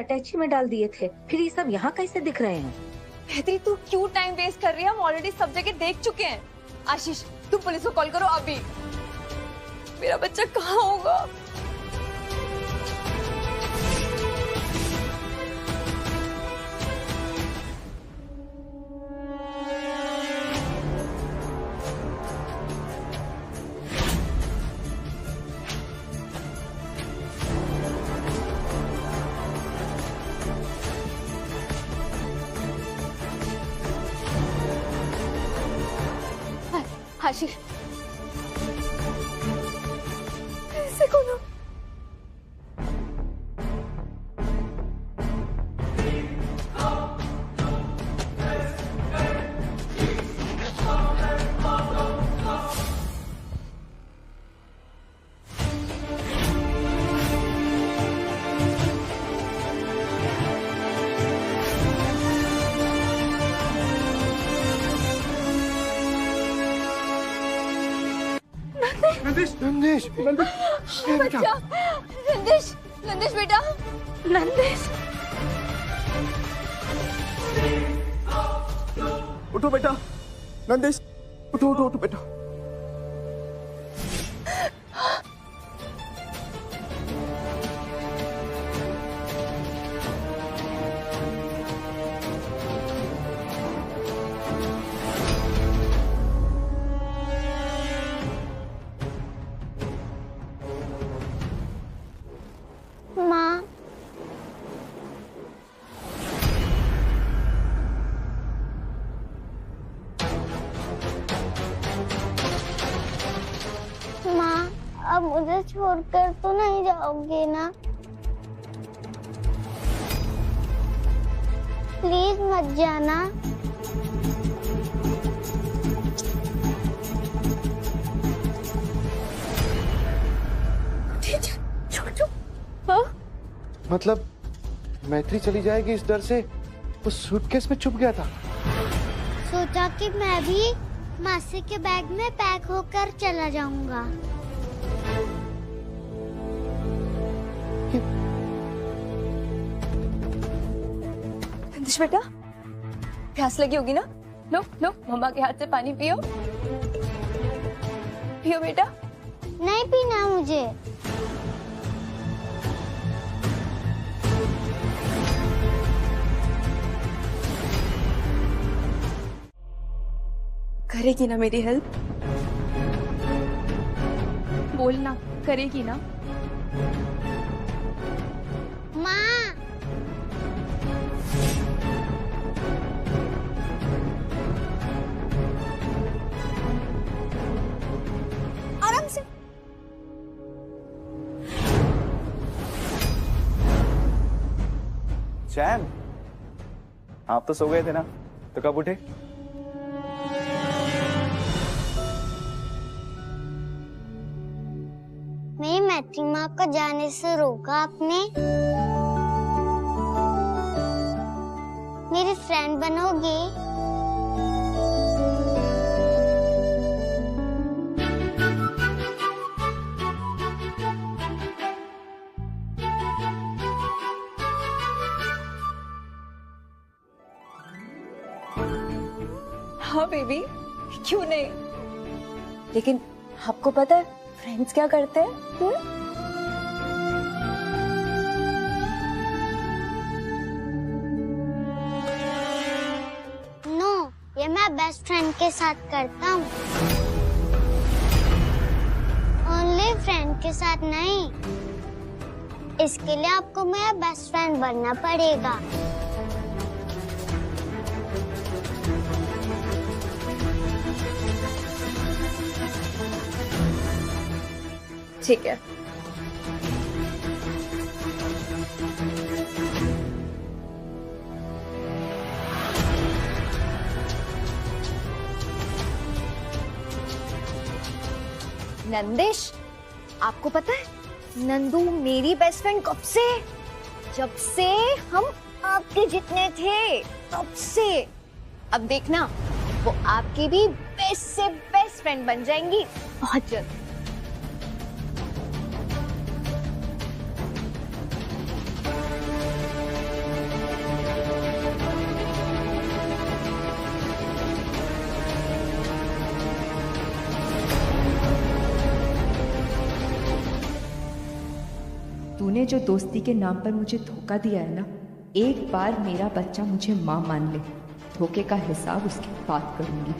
अटैची में डाल दिए थे, फिर ये सब यहाँ कैसे दिख रहे हैं? कहती तू क्यों टाइम वेस्ट कर रही है? हम ऑलरेडी सब जगह देख चुके हैं। आशीष तू पुलिस को कॉल करो अभी। मेरा बच्चा कहाँ होगा? आशीष ऐसे कौन हो? नंदिश नंदिश बच्चा नंदिश नंदिश बेटा नंदिश उठो बेटा। नंदिश उठो उठो उठो बेटा। माँ माँ अब मुझे छोड़कर तो नहीं जाओगे ना? प्लीज मत जाना। मतलब मैत्री चली जाएगी इस डर से वो सूटकेस में छुप गया था। सोचा कि मैं भी मासी के बैग में पैक होकर चला जाऊंगा। नंदिश बेटा प्यास लगी होगी ना? लो लो मम्मा के हाथ से पानी पियो। पियो बेटा। नहीं पीना मुझे। करेगी ना मेरी हेल्प? बोलना करेगी ना? माँ आराम से। चैन आप तो सो गए थे ना, तो कब उठे? मेरी मैत्री माँ को जाने से रोका आपने? मेरी फ्रेंड बनोगे? हाँ बेबी क्यों नहीं? लेकिन आपको पता है फ्रेंड्स क्या करते हैं? नो, ये मैं बेस्ट फ्रेंड के साथ करता हूँ। ओनली फ्रेंड के साथ नहीं। इसके लिए आपको मेरा बेस्ट फ्रेंड बनना पड़ेगा। ठीक है। नंदिश आपको पता है नंदू मेरी बेस्ट फ्रेंड कब से? जब से हम आपके जितने थे तब से। अब देखना वो आपकी भी बेस्ट से बेस्ट फ्रेंड बन जाएंगी बहुत जल्द। तूने जो दोस्ती के नाम पर मुझे धोखा दिया है ना, एक बार मेरा बच्चा मुझे माँ मान ले, धोखे का हिसाब उसके बाद करूंगी।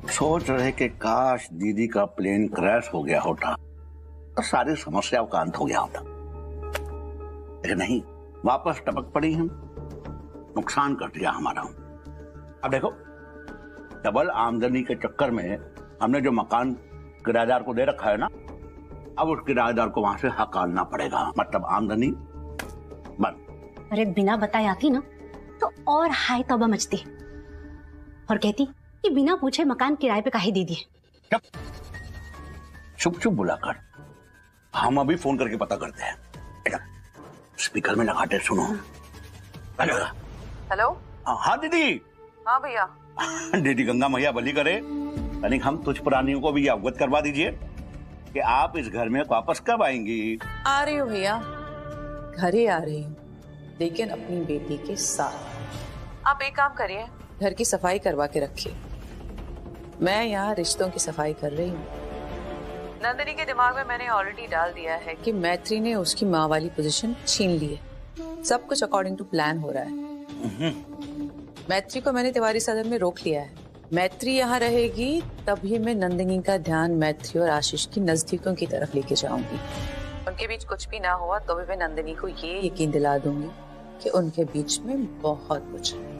सोच रहे कि काश दीदी का प्लेन क्रैश हो गया होता तो सारी समस्याओं का अंत हो गया होता, लेकिन नहीं, वापस टपक पड़ी हम, नुकसान कर दिया हमारा। अब देखो, डबल आमदनी के चक्कर में हमने जो मकान किराएदार को दे रखा है ना, अब उस किराएदार को वहां से हकालना पड़ेगा, मतलब आमदनी बंद। अरे बिना बताए आती ना तो और हाय तौबा मचती और कहती कि बिना पूछे मकान किराए पे काहे दे दिए। चुप चुप बुलाकर, हम अभी फोन करके पता करते हैं। स्पीकर में लगाते, सुनो। हेलो। हाँ दीदी। हाँ भैया। दीदी गंगा मैया भली करे, यानी हम तुझ प्राणियों को भी अवगत करवा दीजिए कि आप इस घर में वापस कब आएंगी। आ रही हूँ भैया, घर ही आ रही हूँ, लेकिन अपनी बेटी के साथ। आप एक काम करिए, घर की सफाई करवा के रखिए, मैं यहाँ रिश्तों की सफाई कर रही हूँ। नंदिनी के दिमाग में मैंने ऑलरेडी डाल दिया है कि मैत्री ने उसकी माँ वाली पोजीशन छीन ली है। सब कुछ अकॉर्डिंग टू प्लान हो रहा है। मैत्री को मैंने तिवारी सदन में रोक लिया है। मैत्री यहाँ रहेगी तभी मैं नंदिनी का ध्यान मैत्री और आशीष की नजदीकों की तरफ लेके जाऊंगी। उनके बीच कुछ भी ना हुआ तो भी मैं नंदिनी को ये यकीन दिला दूंगी कि उनके बीच में बहुत कुछ है।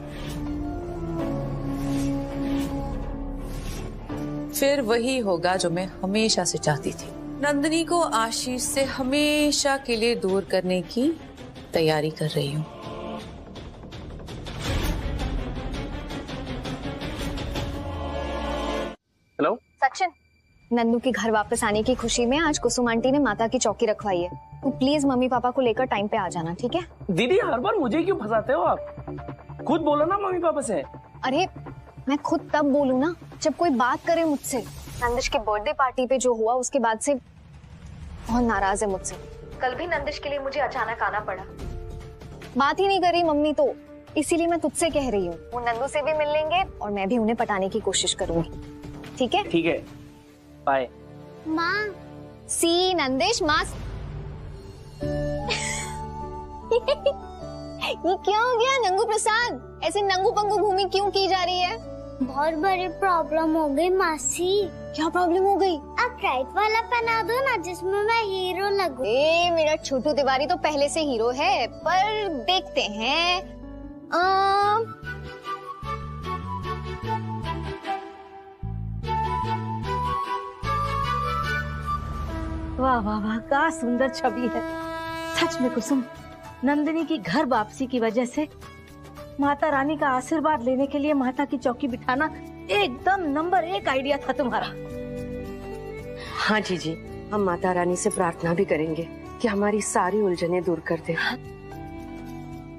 फिर वही होगा जो मैं हमेशा से चाहती थी, नंदिनी को आशीष से हमेशा के लिए दूर करने की तैयारी कर रही हूँ। हेलो सचिन, नंदू के घर वापस आने की खुशी में आज कुसुम आंटी ने माता की चौकी रखवाई है। तू प्लीज मम्मी पापा को लेकर टाइम पे आ जाना, ठीक है? दीदी हर बार मुझे क्यों फंसाते हो आप? खुद बोलो ना मम्मी पापा से। अरे मैं खुद तब बोलूं ना जब कोई बात करे मुझसे। नंदिश की बर्थडे पार्टी पे जो हुआ उसके बाद से बहुत नाराज है मुझसे। कल भी नंदिश के लिए मुझे अचानक आना पड़ा। बात ही नहीं करी मम्मी तो, इसीलिए मैं तुझसे कह रही हूँ, वो नंदू से भी मिल लेंगे और मैं भी उन्हें पटाने की कोशिश करूंगी, ठीक है? ठीक है, बाय। माँ। सी नंदिश माँ। ये क्या हो गया नंगू प्रसाद? ऐसे नंगू पंगू घूमी क्यों की जा रही है? बहुत बड़ी प्रॉब्लम हो गई मासी। क्या प्रॉब्लम हो गई? आप राइट वाला पहना दो ना जिसमें मैं हीरो लगूं। मेरा छोटू तिवारी तो पहले से हीरो है, पर देखते हैं। वाह वाह वाह, क्या सुंदर छवि है सच में कुसुम। नंदिनी की घर वापसी की वजह से माता रानी का आशीर्वाद लेने के लिए माता की चौकी बिठाना एकदम नंबर 1 आइडिया था तुम्हारा। हाँ जीजी, हम माता रानी से प्रार्थना भी करेंगे कि हमारी सारी उलझनें दूर कर दे,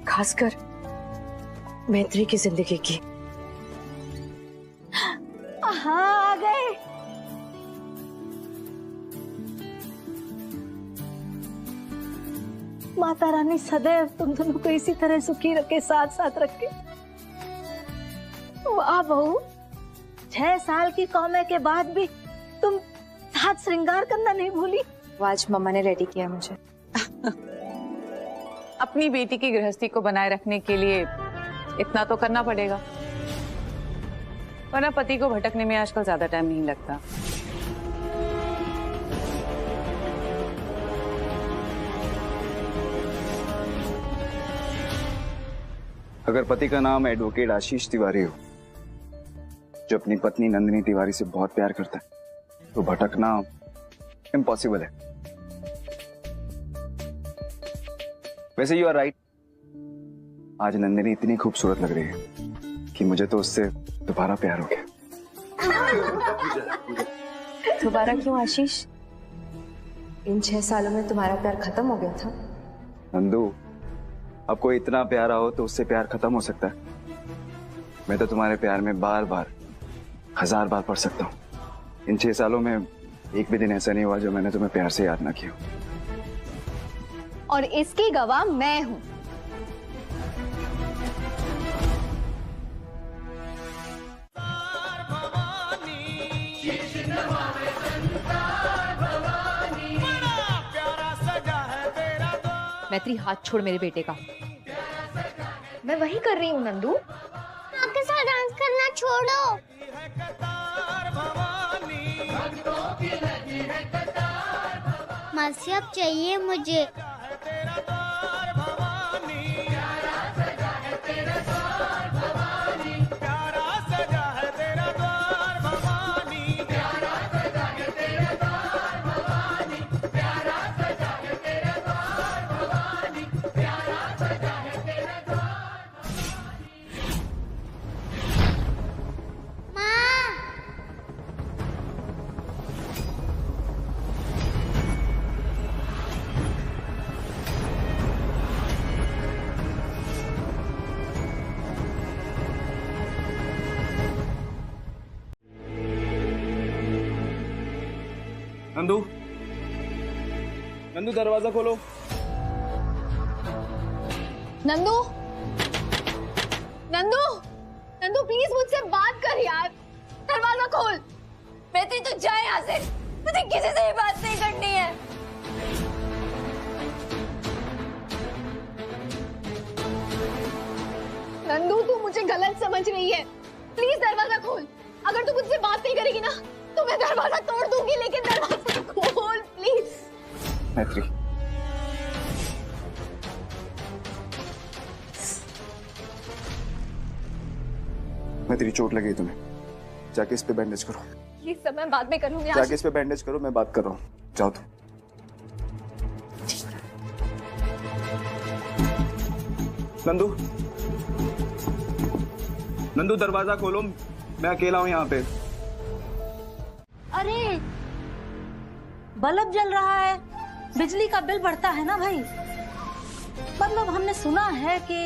खासकर मैत्री की जिंदगी की। हाँ, आ गए। माता रानी सदैव तुम दोनों को इसी तरह सुखी रखे, साथ साथ रखे। वाह बहू, 6 साल की कौमे के बाद भी तुम साथ श्रृंगार करना नहीं भूली। आज मम्मा ने रेडी किया मुझे। अपनी बेटी की गृहस्थी को बनाए रखने के लिए इतना तो करना पड़ेगा, वरना पति को भटकने में आजकल ज्यादा टाइम नहीं लगता। अगर पति का नाम एडवोकेट आशीष तिवारी हो, जो अपनी पत्नी नंदिनी तिवारी से बहुत प्यार करता है, तो भटकना इम्पॉसिबल है। वैसे यू आर राइट, आज नंदिनी इतनी खूबसूरत लग रही है कि मुझे तो उससे दोबारा प्यार हो गया। दोबारा क्यों आशीष? इन 6 सालों में तुम्हारा प्यार खत्म हो गया था। नंदू, अब कोई इतना प्यारा हो तो उससे प्यार खत्म हो सकता है? मैं तो तुम्हारे प्यार में बार बार 1000 बार पढ़ सकता हूँ। इन 6 सालों में एक भी दिन ऐसा नहीं हुआ जो मैंने तुम्हें प्यार से याद ना किया। और इसकी गवाह मैं हूं। मैत्री, हाथ छोड़ मेरे बेटे का। मैं वही कर रही हूँ नंदू। आपके साथ डांस करना छोड़ो। मासी अब चाहिए मुझे। नंदू, नंदू दरवाजा खोलो। नंदू, नंदू, नंदू प्लीज मुझसे बात कर यार। दरवाजा खोल। मैत्री तू जा यहाँ से, मुझे किसी से भी बात नहीं करनी है। नंदू तू मुझे गलत समझ रही है। प्लीज दरवाजा खोल। अगर तू मुझसे बात नहीं करेगी ना तो मैं दरवाजा तोड़ दूंगी, लेकिन दरवाजा खोल प्लीज। मैत्री, मैत्री चोट लगी तुम्हें, जाके इस पे बैंडेज करो। ये सब मैं बाद में करूंगी। जाके इस पे बैंडेज करो, मैं बात कर रहा हूँ। जाओ तुम। नंदू, नंदू दरवाजा खोलो, मैं अकेला हूँ यहाँ पे। अरे बल्ब जल रहा है, बिजली का बिल बढ़ता है ना भाई। मतलब हमने सुना है कि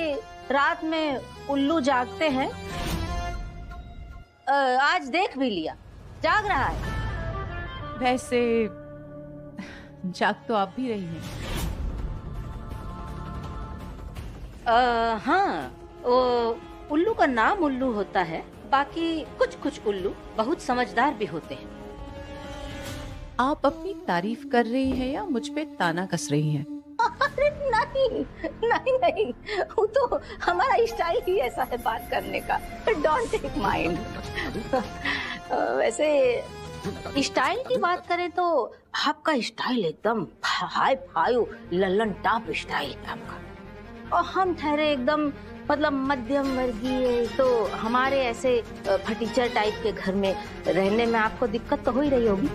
रात में उल्लू जागते हैं। आज देख भी लिया, जाग रहा है। वैसे जाग तो आप भी रही हैं। हाँ, वो उल्लू का नाम उल्लू होता है, बाकी कुछ कुछ उल्लू बहुत समझदार भी होते हैं। आप अपनी तारीफ कर रही हैं या मुझ पे ताना कस रही हैं? अरे नहीं नहीं नहीं, वो तो हमारा स्टाइल ही ऐसा है बात करने का। Don't take mind. वैसे स्टाइल की बात करें तो आपका स्टाइल एकदम हाई फाई लल्लन टॉप स्टाइल है आपका, और हम ठहरे एकदम मतलब मध्यम वर्गीय। तो हमारे ऐसे फटीचर टाइप के घर में रहने में आपको दिक्कत तो हो ही रही होगी।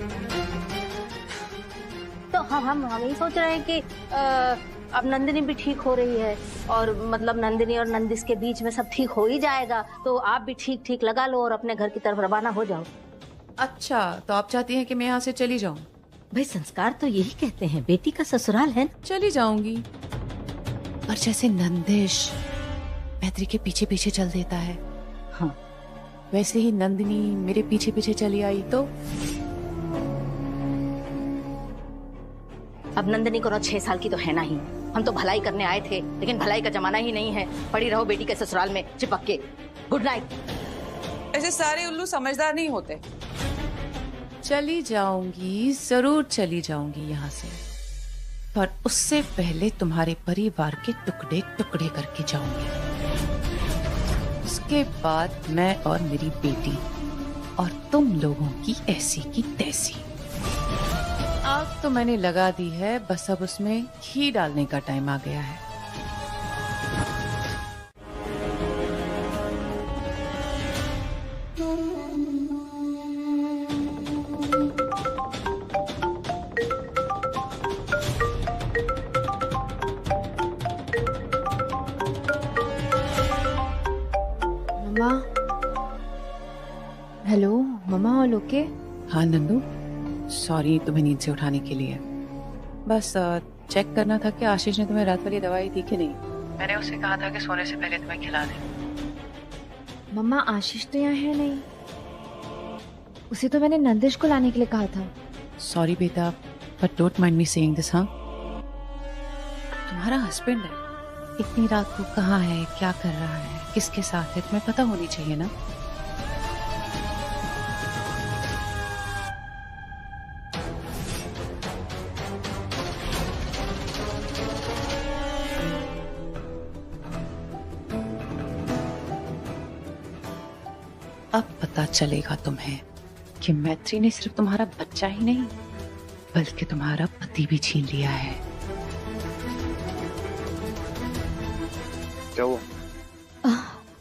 तो हम यही सोच रहे हैं कि अब नंदिनी भी ठीक हो रही है, और मतलब नंदिनी और नंदिस के बीच में सब ठीक हो ही जाएगा, तो आप भी ठीक ठीक लगा लो और अपने घर की तरफ रवाना हो जाओ। अच्छा, तो आप चाहती हैं कि मैं यहाँ से चली जाऊँ? भाई संस्कार तो यही कहते हैं, बेटी का ससुराल है। चली जाऊंगी, पर जैसे नंदिश मैत्री के पीछे पीछे चल देता है, हाँ, वैसे ही नंदिनी मेरे पीछे पीछे चली आई तो? अब नंदिनी को 6 साल की तो है ना ही। हम तो भलाई करने आए थे, लेकिन भलाई का जमाना ही नहीं है। पड़ी रहो बेटी के ससुराल में चिपक के। Good night. ऐसे सारे उल्लू समझदार नहीं होते। चली जाऊंगी, जरूर चली जाऊंगी यहाँ से, पर उससे पहले तुम्हारे परिवार के टुकड़े टुकड़े करके जाऊंगी। उसके बाद मैं और मेरी बेटी और तुम लोगों की ऐसी की तैसी। आग तो मैंने लगा दी है, बस अब उसमें घी डालने का टाइम आ गया है। मम्मा, हेलो मम्मा, ऑल ओके? हाँ नंदू, सॉरी तुम्हें नींद से उठाने के लिए। बस चेक करना था कि आशीष ने तुम्हें रात वाली दवाई दी कि नहीं। मैंने उसे कहा था कि सोने से पहले तुम्हें खिला दे। मम्मा, आशीष तो यहाँ है नहीं। उसे तो मैंने नंदिश को लाने के लिए कहा था। सॉरी बेटा, but don't mind me saying this. हाँ, तुम्हारा हस्बैंड है, इतनी रात को कहाँ है, क्या कर रहा है, किसके साथ है, तुम्हें पता होनी चाहिए ना। अब पता चलेगा तुम्हें कि मैत्री ने सिर्फ तुम्हारा बच्चा ही नहीं बल्कि तुम्हारा पति भी छीन लिया है। क्या हुआ?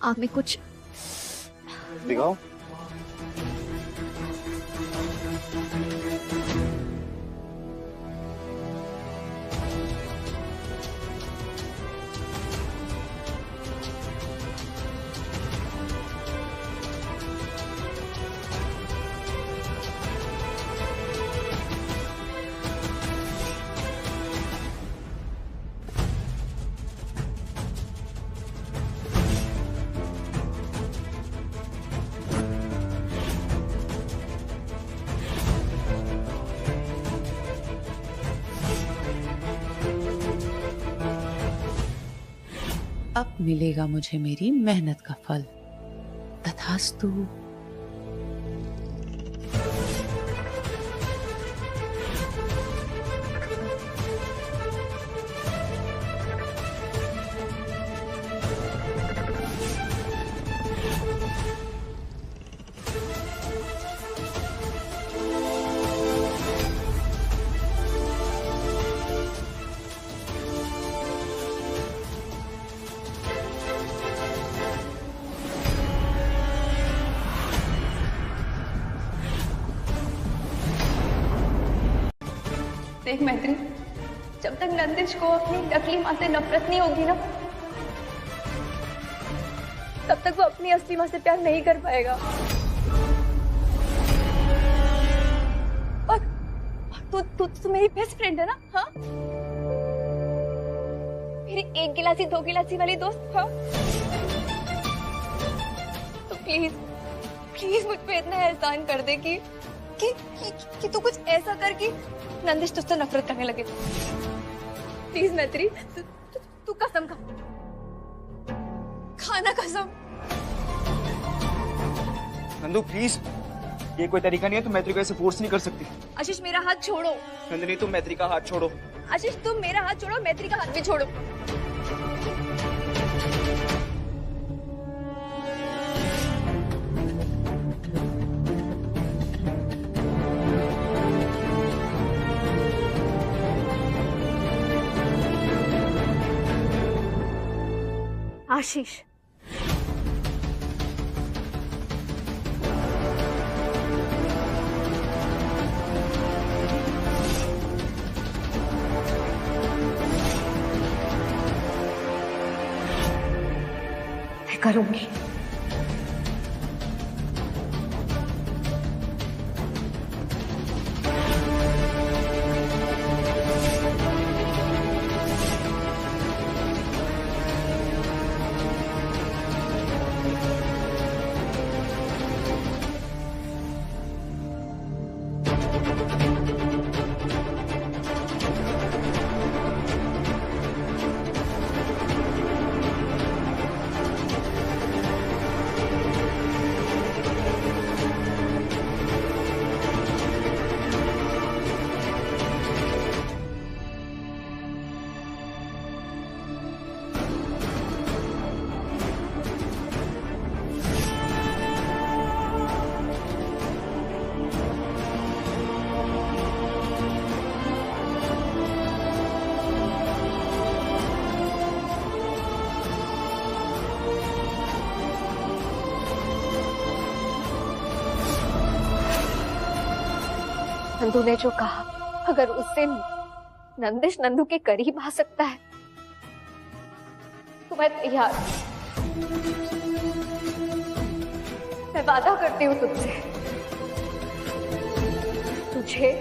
आँख में कुछ दिखाओ। अब मिलेगा मुझे मेरी मेहनत का फल। तथास्तु। देख मैत्री, जब तक नंदिश को अपनी नकली माँ से नफरत नहीं होगी ना, तब तक वो अपनी असली माँ से प्यार नहीं कर पाएगा। और तू मेरी बेस्ट फ्रेंड है ना? हाँ, मेरी एक गिलासी दो गिलासी वाली दोस्त। हाँ, तो प्लीज प्लीज मुझ पे इतना एहसान कर दे कि तू कुछ ऐसा कर कि नंदिश तुझसे नफरत करने लगे। प्लीज मैत्री, तू कसम खा, खाना कसम। नंदू प्लीज, ये कोई तरीका नहीं है, तुम मैत्री को ऐसे फोर्स नहीं कर सकती। आशीष मेरा हाथ छोड़ो। नंदिनी तुम मैत्री का हाथ छोड़ो। आशीष तुम मेरा हाथ छोड़ो, मैत्री का हाथ भी छोड़ो। आशीष, मैं करूंगी। नंदू ने जो कहा, अगर उससे नंदिश नंदू के करीब आ सकता है तो मैं तैयार। मैं वादा करती हूँ तुझसे, तुझे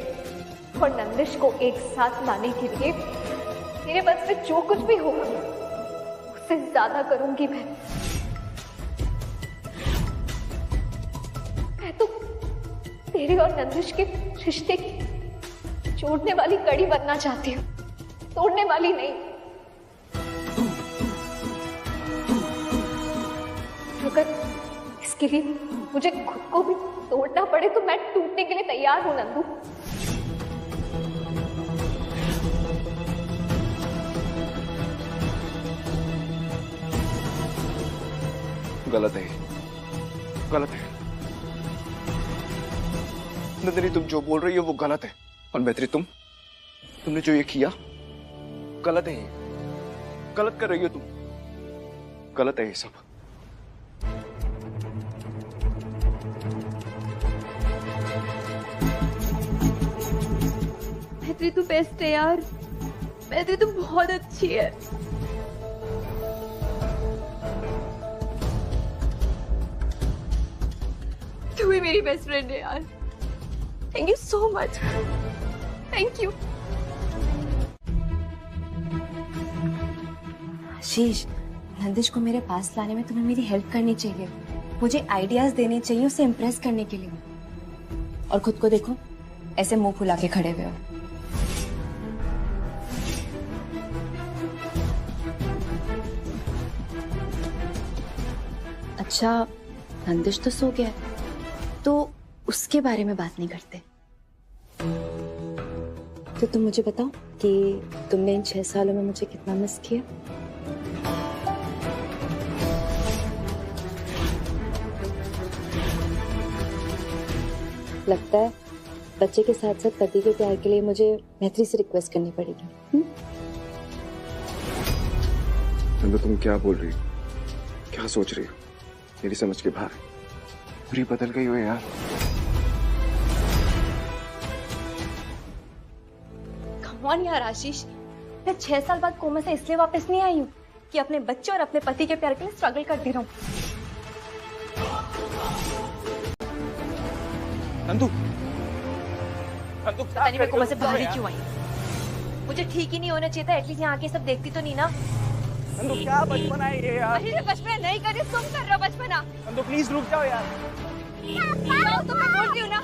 और नंदिश को एक साथ लाने के लिए मेरे बस में जो कुछ भी होगा उससे ज्यादा करूंगी। मैं तेरे और नंदिश के रिश्ते की जोड़ने वाली कड़ी बनना चाहती हूँ, तोड़ने वाली नहीं। अगर इसके लिए मुझे खुद को भी तोड़ना पड़े तो मैं टूटने के लिए तैयार हूँ नंदू। गलत है, गलत है नंदिनी, तुम जो बोल रही हो वो गलत है। और मैत्री तुमने जो ये किया गलत है, ये गलत कर रही हो तुम, गलत है ये सब। मैत्री तू बेस्ट है यार, मैत्री तू बहुत अच्छी है। तू ही मेरी बेस्ट फ्रेंड है यार। Thank you so much, thank you. Ashish, Nandish को मेरे पास लाने में तुम्हें मेरी हेल्प करनी चाहिए, मुझे आइडियाज देने चाहिए उसे इम्प्रेस करने के लिए। और खुद को देखो, ऐसे मुंह फुला के खड़े हुए हो। अच्छा, नंदिश तो सो गया है, तो उसके बारे में बात नहीं करते। तो तुम मुझे बताओ कि तुमने इन 6 सालों में मुझे कितना मिस किया। लगता है बच्चे के साथ साथ पति के प्यार के लिए मुझे मैत्री से रिक्वेस्ट करनी पड़ेगी। नंदू, तुम क्या बोल रही हो, क्या सोच रही हो? मेरी समझ के बाहर है। पूरी बदल गई हो यार। कम ऑन यार आशीष, मैं 6 साल बाद कोमा से इसलिए वापस नहीं आई हूँ कि अपने बच्चे और अपने पति के प्यार के लिए स्ट्रगल करती रहूं। नंदू, पता नहीं मैं कोमा से बाहर ही क्यों आई। मुझे ठीक ही नहीं होना चाहिए था, एटलीस्ट यहाँ आके सब देखती तो नहीं ना। नंदू क्या बचपना है ये यार। अरे बचपना नहीं कर रही, तुम कर रहे हो बचपना। नंदू प्लीज रुक जाओ यार। तो मैं बोलती हूँ ना।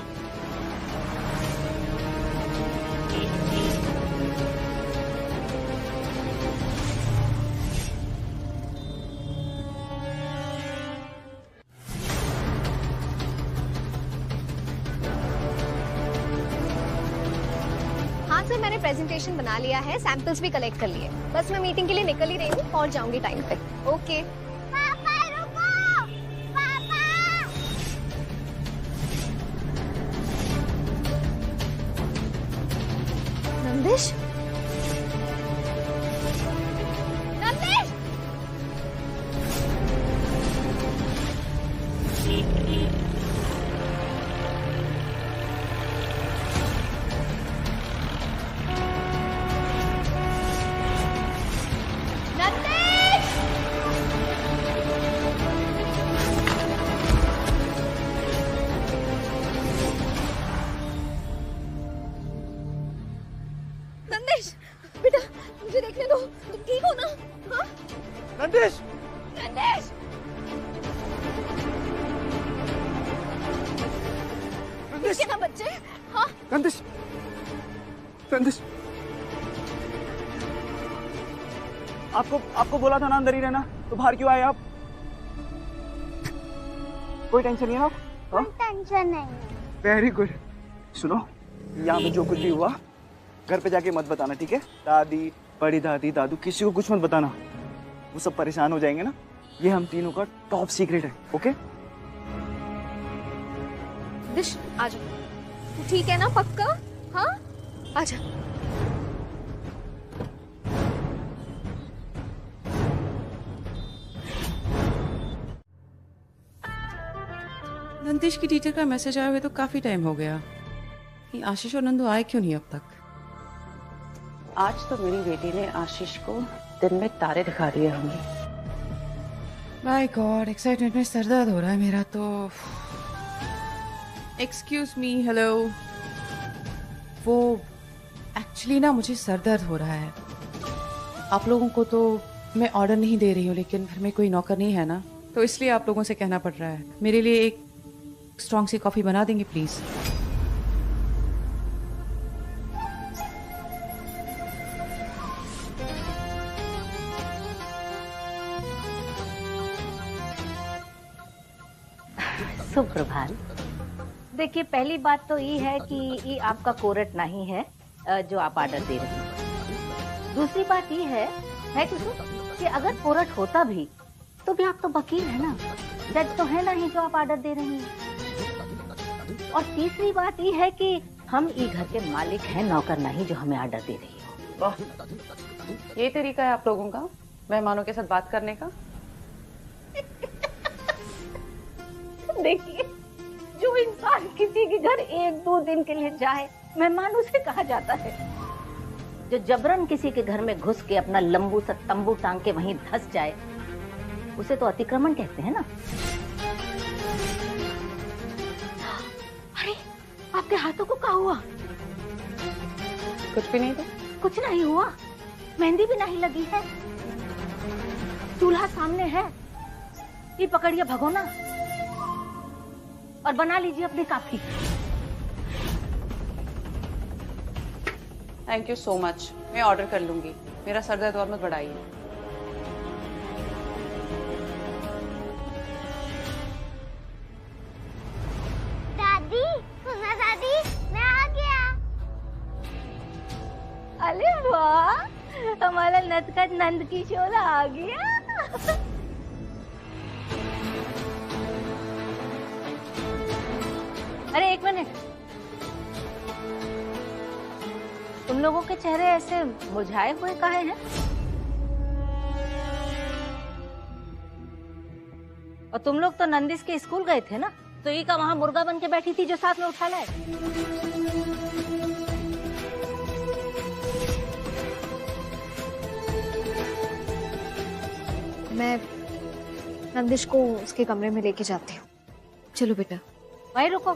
हाँ सर, मैंने प्रेजेंटेशन बना लिया है, सैंपल्स भी कलेक्ट कर लिए। बस मैं मीटिंग के लिए निकल ही रही हूँ, पहुंच जाऊंगी टाइम पे। ओके। पापा रुको, पापा। नंदिश, नंदिश। नंदिश, बेटा मुझे देखने दो, तुम ठीक हो ना? हाँ? नंदिश, नंदिश, नंदिश, ना बच्चे। हाँ? नंदिश, नंदिश, आपको बोला था ना अंदर ही रहना, तो बाहर क्यों आए आप? कोई टेंशन नहीं है ना? कोई टेंशन नहीं। Very good. सुनो, यहाँ पे जो कुछ भी हुआ घर पे जाके मत बताना, ठीक है? दादी, बड़ी दादी, दादू, किसी को कुछ मत बताना, वो सब परेशान हो जाएंगे ना। ये हम तीनों का टॉप सीक्रेट है, ओके? नंदिश आ जाओ, तू ठीक है ना पक्का? हाँ आ जा। नंदिश की टीचर का मैसेज आया हुए तो काफी टाइम हो गया। ये आशीष और नंदू आए क्यों नहीं अब तक? आज तो मेरी बेटी ने आशीष को दिन में तारे दिखा दिए होंगे। माय गॉड, एक्साइटमेंट में सर दर्द हो रहा है मेरा तो। Excuse me, hello. वो एक्चुअली ना मुझे सर दर्द हो रहा है। आप लोगों को तो मैं ऑर्डर नहीं दे रही हूँ, लेकिन घर में कोई नौकर नहीं है ना, तो इसलिए आप लोगों से कहना पड़ रहा है। मेरे लिए एक स्ट्रॉन्ग सी कॉफी बना देंगे प्लीज? सुप्रभात। देखिए, पहली बात तो ये है कि ये आपका कोरट नहीं है जो आप ऑर्डर दे रही हैं। दूसरी बात ये है कि अगर कोरट होता भी तो भी आप तो वकील है ना, जज तो है नहीं जो आप ऑर्डर दे रही हैं। और तीसरी बात ये है कि हम ये घर के मालिक हैं, नौकर नहीं जो हमें ऑर्डर दे रही हो। वाह, ये तरीका है आप लोगों का मेहमानों के साथ बात करने का। देखिए, जो इंसान किसी के घर 1-2 दिन के लिए जाए मेहमान उसे कहा जाता है। जो जबरन किसी के घर में घुस के अपना लंबू सा तंबू टांग के वहीं धंस जाए उसे तो अतिक्रमण कहते हैं ना। अरे, आपके हाथों को क्या हुआ? कुछ भी नहीं था। कुछ नहीं हुआ? मेहंदी भी नहीं लगी है, चूल्हा सामने है, ये पकड़िए भगोना और बना लीजिए अपनी काफी। थैंक यू सो मच, मैं ऑर्डर कर लूंगी। मेरा सर दर्द और मत बढ़ाइए। दादी, सुना दादी, मैं आ गया। अरे वाह, हमारा नटखट नंद किशोर आ गया। अरे एक मिनट, तुम लोगों के चेहरे ऐसे मुरझाए हुए काहे हैं? और तुम लोग तो नंदिस के स्कूल गए थे ना, तो ये का वहां मुर्गा बन के बैठी थी जो साथ में उठा लाए। मैं नंदिश को उसके कमरे में लेके जाती हूँ। चलो बेटा। वहीं रुको,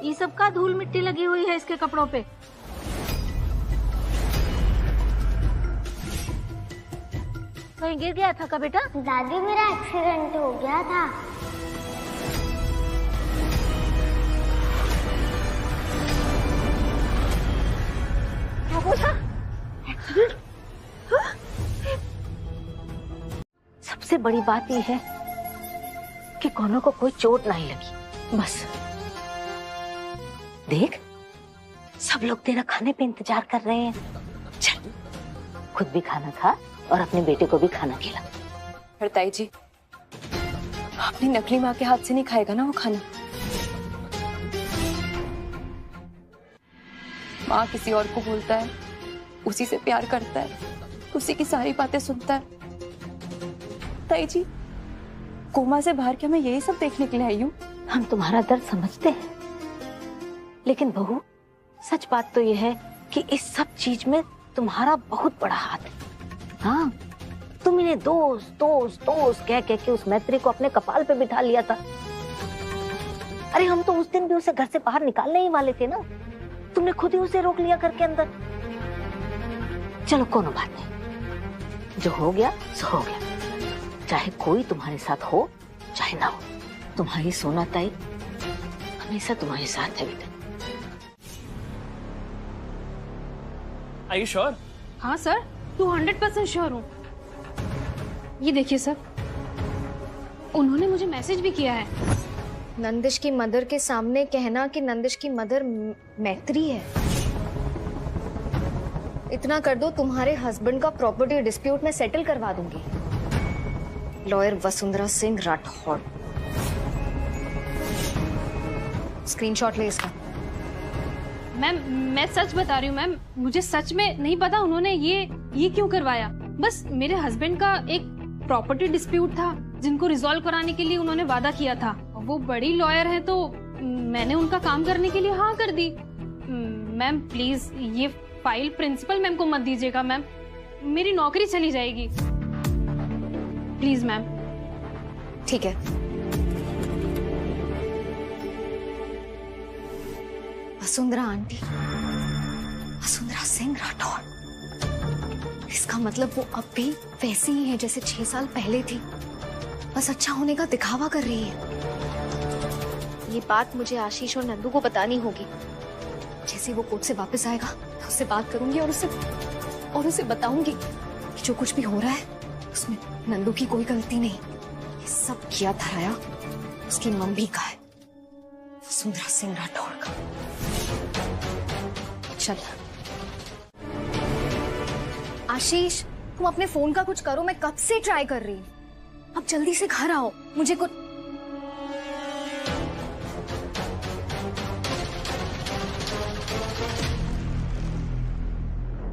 ये सब का धूल मिट्टी लगी हुई है इसके कपड़ों पे। कहीं गिर गया था का बेटा? दादी, मेरा एक्सीडेंट हो गया था। क्या बोला? एक्सीडेंट? सबसे बड़ी बात यह है कि कोनो को कोई चोट नहीं लगी। बस देख, सब लोग तेरा खाने पे इंतजार कर रहे हैं। चल, खुद भी खाना खा और अपने बेटे को भी खाना खिला। पर ताई जी, अपनी नकली माँ के हाथ से नहीं खाएगा ना वो खाना? माँ किसी और को बोलता है, उसी से प्यार करता है, उसी की सारी बातें सुनता है। ताई जी, कोमा से बाहर क्या मैं यही सब देखने के लिए आई हूँ? हम तुम्हारा दर्द समझते हैं, लेकिन बहू, सच बात तो यह है कि इस सब चीज में तुम्हारा बहुत बड़ा हाथ है। हाँ, तुम इन्हें दोस्त दोस्त दोस्त कह के उस मैत्री को अपने कपाल पे बिठा लिया था। अरे हम तो उस दिन भी उसे घर से बाहर निकालने ही वाले थे ना, तुमने खुद ही उसे रोक लिया घर के अंदर। चलो कोनो बात नहीं, जो हो गया सो हो गया। चाहे कोई तुम्हारे साथ हो चाहे ना हो, तुम्हारी सोना ताई हमेशा तुम्हारे साथ है बेटा। Are you sure? हाँ सर, 200% श्योर हूँ। ये देखिए सर, उन्होंने मुझे मैसेज भी किया है। नंदिश की मदर के सामने कहना कि नंदिश की मदर मैत्री है। इतना कर दो, तुम्हारे हस्बैंड का प्रॉपर्टी डिस्प्यूट में सेटल करवा दूंगी। लॉयर वसुंधरा सिंह राठौड़। स्क्रीनशॉट ले इसका। मैम, मैं सच बता रही हूँ मैम, मुझे सच में नहीं पता उन्होंने ये क्यों करवाया। बस मेरे हस्बैंड का एक प्रॉपर्टी डिस्प्यूट था जिनको रिजॉल्व कराने के लिए उन्होंने वादा किया था। वो बड़ी लॉयर है तो मैंने उनका काम करने के लिए हाँ कर दी। मैम प्लीज ये फाइल प्रिंसिपल मैम को मत दीजिएगा मैम, मेरी नौकरी चली जाएगी। Please ma'am. ठीक है। वसुंधरा आंटी, वसुंधरा सिंह राठौड़। इसका मतलब वो अब भी वैसी ही है जैसे 6 साल पहले थी, बस अच्छा होने का दिखावा कर रही है। ये बात मुझे आशीष और नंदू को बतानी होगी। जैसे वो कोर्ट से वापस आएगा तो उससे बात करूंगी और उसे बताऊंगी कि जो कुछ भी हो रहा है उसमें नंदू की कोई गलती नहीं, ये सब किया धराया उसकी मम्मी का है, वसुंधरा सिंह राठौड़ का। चल आशीष, तुम अपने फोन का कुछ करो, मैं कब से ट्राई कर रही हूँ। अब जल्दी से घर आओ, मुझे कुछ।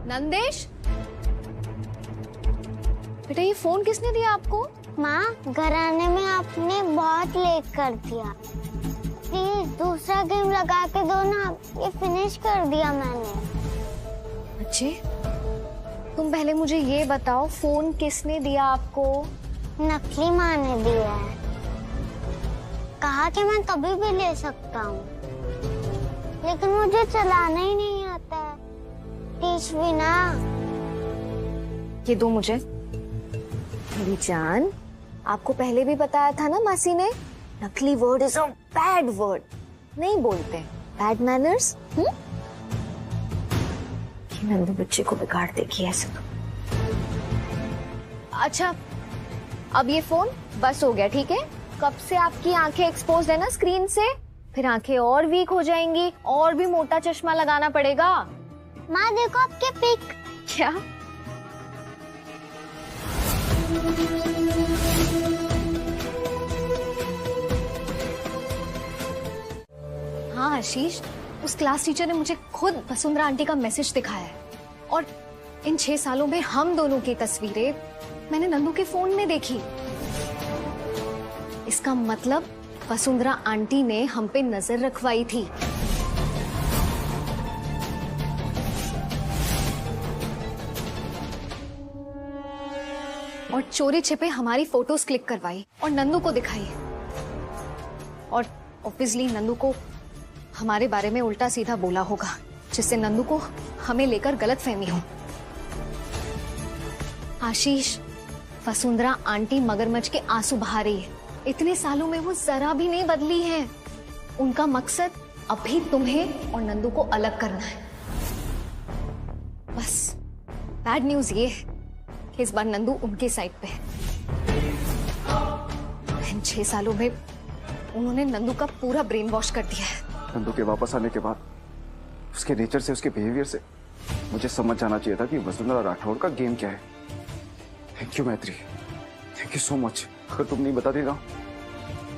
नंदेश बेटा, ये फोन किसने दिया आपको? माँ, घर आने में आपने बहुत लेट कर दिया। प्लीज दूसरा गेम लगा के दो ना, ये फिनिश कर दिया मैंने। अच्छे, तुम पहले मुझे ये बताओ, फोन किसने दिया आपको? नकली माँ ने दिया है, कहा कि मैं कभी भी ले सकता हूँ, लेकिन मुझे चलाना ही नहीं आता है। टीच भी ना। ये दो मुझे। मेरी जान, आपको पहले भी बताया था ना मासी ने, नकली word is a bad word, नहीं बोलते, बैड मैनर्स। नंदू बच्चे को बिगाड़ देगी ऐसे तो। अच्छा, अब ये फोन बस हो गया, ठीक है? कब से आपकी आंखें एक्सपोज है ना स्क्रीन से, फिर आंखें और वीक हो जाएंगी, और भी मोटा चश्मा लगाना पड़ेगा। माँ देखो आपके पिक। क्या? हाँ आशीष, उस क्लास टीचर ने मुझे खुद वसुंधरा आंटी का मैसेज दिखाया है, और इन 6 सालों में हम दोनों की तस्वीरें मैंने नंदू के फोन में देखी। इसका मतलब वसुंधरा आंटी ने हम पे नजर रखवाई थी। और चोरी छिपे हमारी फोटोज क्लिक करवाई और नंदू को दिखाई। और ऑब्वियसली नंदू को हमारे बारे में उल्टा सीधा बोला होगा, जिससे नंदू को हमें लेकर गलतफहमी हो। आशीष, वसुंधरा आंटी मगरमच्छ के आंसू बहा रही है। इतने सालों में वो जरा भी नहीं बदली है। उनका मकसद अभी तुम्हें और नंदू को अलग करना है। बस बैड न्यूज ये है कि इस बार नंदू उनके साइड पे है। इन 6 सालों में उन्होंने नंदू का पूरा ब्रेन वॉश कर दिया है। नंदू के वापस आने के बाद उसके नेचर से, उसके बिहेवियर से मुझे समझ जाना चाहिए था कि वसुंधरा राठौड़ का गेम क्या है। थैंक यू मैत्री, थैंक यू सो मच। अगर तुम नहीं बताती ना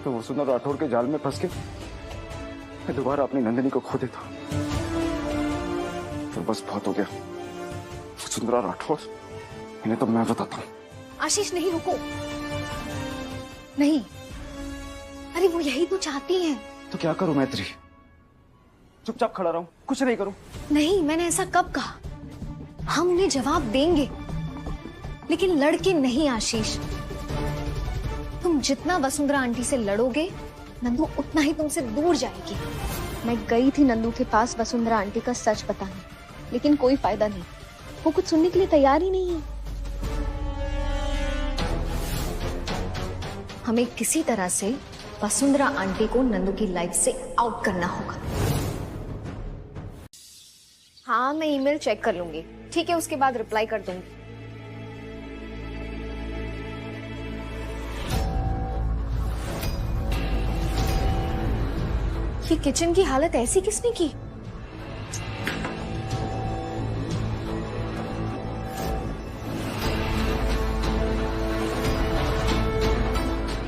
तो वसुंधरा राठौड़ के जाल में फंस के मैं दोबारा अपनी नंदिनी को खो देता। तो बस बहुत हो गया। वसुंधरा राठौड़, इन्हें तो मैं बताता हूँ। आशीष नहीं, रुको। नहीं, अरे वो यही तो चाहती है। तो क्या करूं मैत्री? चुपचाप खड़ा रहूं, कुछ नहीं करूं? नहीं, मैंने ऐसा कब कहा? हम उन्हें जवाब देंगे, लेकिन लड़के नहीं। आशीष, तुम जितना वसुंधरा आंटी से लड़ोगे, नंदू उतना ही तुमसे दूर जाएगी। मैं गई थी नंदू के पास वसुंधरा आंटी का सच बताने, लेकिन कोई फायदा नहीं। वो कुछ सुनने के लिए तैयार ही नहीं है। हमें किसी तरह से वसुंधरा आंटी को नंदू की लाइफ से आउट करना होगा। हाँ, मैं ईमेल चेक कर लूंगी, ठीक है? उसके बाद रिप्लाई कर दूंगी। ये किचन की हालत ऐसी किसने की?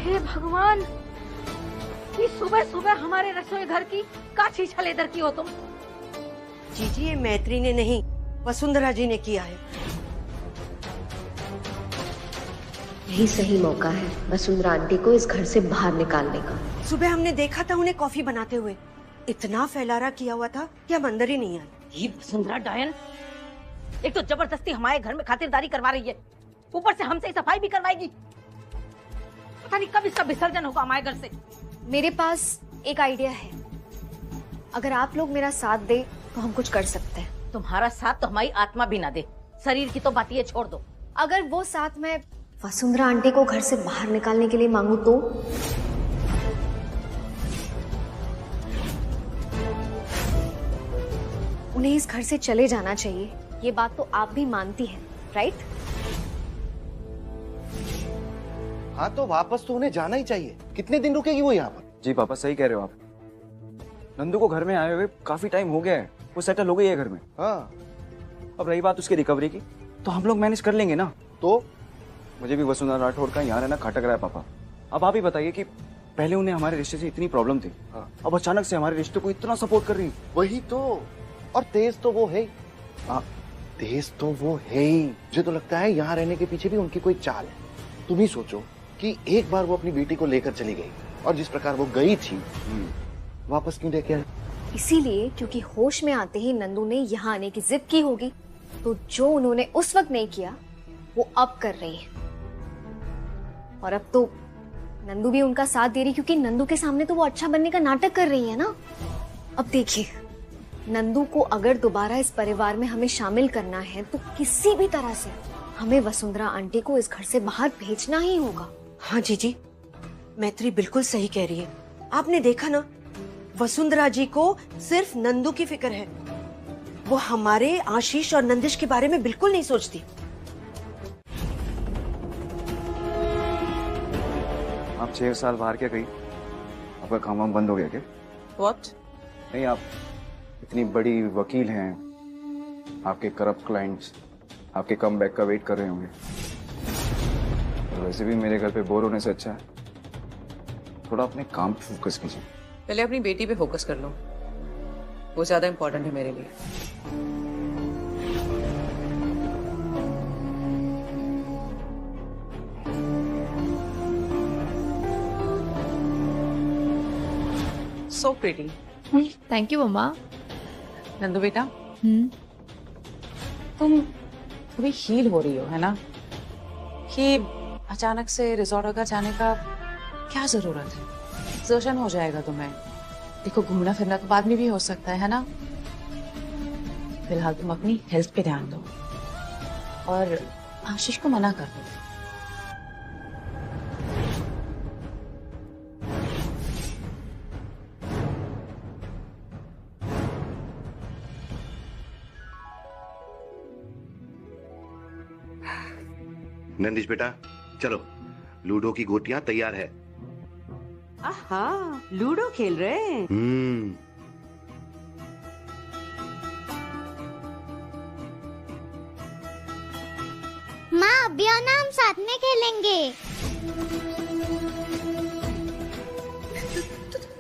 हे भगवान, ये सुबह सुबह हमारे रसोई घर की का छीछा लेदर की हो तुम? जीजी, ये मैत्री ने नहीं, वसुंधरा जी ने किया है। यही सही मौका है वसुंधरा आंटी को इस घर से बाहर निकालने का। सुबह हमने देखा था उन्हें कॉफी बनाते हुए, इतना फैलारा किया हुआ था कि हम अंदर ही नहीं आए। ये वसुंधरा डायन एक तो जबरदस्ती हमारे घर में खातिरदारी करवा रही है, ऊपर से हमसे सफाई भी करवाएगी। पता नहीं कब इसका विसर्जन होगा हमारे घर से। मेरे पास एक आइडिया है, अगर आप लोग मेरा साथ दे तो हम कुछ कर सकते हैं। तुम्हारा साथ तो हमारी आत्मा भी ना दे, शरीर की तो बात ये छोड़ दो। अगर वो साथ मैं वसुंधरा आंटी को घर से बाहर निकालने के लिए मांगू तो? उन्हें इस घर से चले जाना चाहिए, ये बात तो आप भी मानती हैं, राइट? हाँ तो वापस तो उन्हें जाना ही चाहिए। कितने दिन रुकेगी वो यहाँ पर? जी पापा सही कह रहे हो आप। नंदू को घर में आए हुए काफी टाइम हो गया है, वो सेटल हो गई है घर में। हाँ। अब रही बात उसकी रिकवरी की, तो हम लोग मैनेज कर लेंगे ना। तो मुझे भी वसुंधरा राठौड़ का यहाँ रहना खटक रहा है पापा। अब आप ही बताइए कि पहले उन्हें हमारे रिश्ते से इतनी प्रॉब्लम थी, अब अचानक से हमारे रिश्ते को इतना सपोर्ट कर रही है। वही तो, और तेज तो वो है। तेज तो वो है ही। मुझे तो लगता है यहाँ रहने के पीछे भी उनकी कोई चाल है। तुम ही सोचो कि एक बार वो अपनी बेटी को लेकर चली गई और जिस प्रकार वो गई थी वापस क्यों लेके आई? इसीलिए क्योंकि होश में आते ही नंदू ने यहाँ आने की जिद की होगी, तो जो उन्होंने उस वक्त नहीं किया वो अब कर रही है। और अब तो नंदू भी उनका साथ दे रही, क्योंकि नंदू के सामने तो वो अच्छा बनने का नाटक कर रही है ना। अब देखिए, नंदू को अगर दोबारा इस परिवार में हमें शामिल करना है तो किसी भी तरह से हमें वसुंधरा आंटी को इस घर से बाहर भेजना ही होगा। हाँ जीजी, मैत्री बिल्कुल सही कह रही है। आपने देखा ना, वसुंधरा जी को सिर्फ नंदू की फिक्र है, वो हमारे आशीष और नंदिश के बारे में बिल्कुल नहीं सोचती। आप 6 साल बाहर क्या गई, आपका काम वाम बंद हो गया क्या? What? नहीं, आप इतनी बड़ी वकील हैं, आपके करप्ट क्लाइंट्स आपके कम बैक का वेट कर रहे होंगे। और वैसे भी मेरे घर पे बोर होने से अच्छा है थोड़ा अपने काम पे फोकस कीजिए। पहले अपनी बेटी पे फोकस कर लो, वो ज्यादा इम्पोर्टेंट है मेरे लिए। So pretty. थैंक यू मम्मा। नंदू बेटा, तुम थोड़ी हील हो रही हो, है ना? कि अचानक से रिजॉर्ट वगैरह जाने का क्या जरूरत है? एक्सर्शन हो जाएगा तुम्हें। देखो, घूमना फिरना तो बाद में भी हो सकता है ना? फिलहाल तुम अपनी हेल्थ पे ध्यान दो और आशीष को मना कर दो। नंदिश बेटा, चलो, लूडो की गोटियां तैयार है। आहा, लूडो खेल रहे हैं। माँ, अभी आओ ना, हम साथ में खेलेंगे।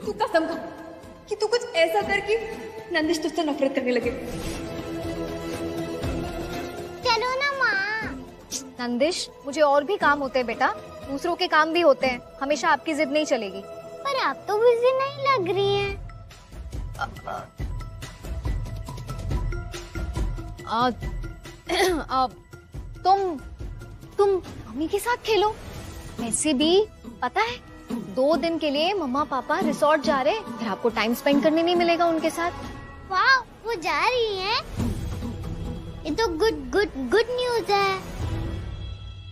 तू कसम खा कि तू कुछ ऐसा कर कि नंदिश तुझसे नफरत करने लगे। चलो ना माँ। नंदिश, मुझे और भी काम होते हैं बेटा, दूसरों के काम भी होते हैं, हमेशा आपकी जिद नहीं चलेगी। पर आप तो बिजी नहीं लग रही हैं। तुम मम्मी के साथ खेलो। वैसे भी पता है, 2 दिन के लिए मम्मा पापा रिसोर्ट जा रहे, फिर आपको टाइम स्पेंड करने नहीं मिलेगा उनके साथ। वाह, वो जा रही हैं? ये तो गुड न्यूज है।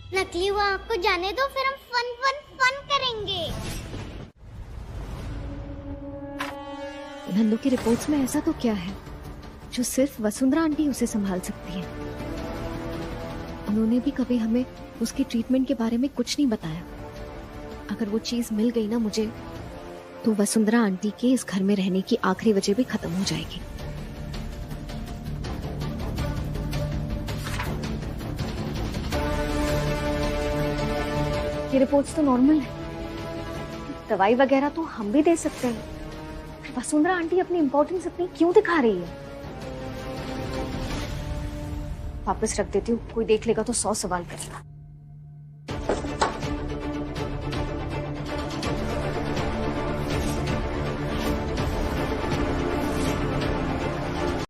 नकली वहाँ को जाने दो, फिर हम फन करेंगे। नंदू की रिपोर्ट्स में ऐसा तो क्या है जो सिर्फ वसुंधरा आंटी उसे संभाल सकती है? उन्होंने भी कभी हमें उसकी ट्रीटमेंट के बारे में कुछ नहीं बताया। अगर वो चीज मिल गई ना मुझे, तो वसुंधरा आंटी के इस घर में रहने की आखिरी वजह भी खत्म हो जाएगी। ये रिपोर्ट्स तो नॉर्मल है, दवाई वगैरह तो हम भी दे सकते हैं। वसुंधरा आंटी अपनी इम्पोर्टेंस अपनी क्यों दिखा रही है? वापस रख देती हूँ, कोई देख लेगा तो 100 सवाल करेगा।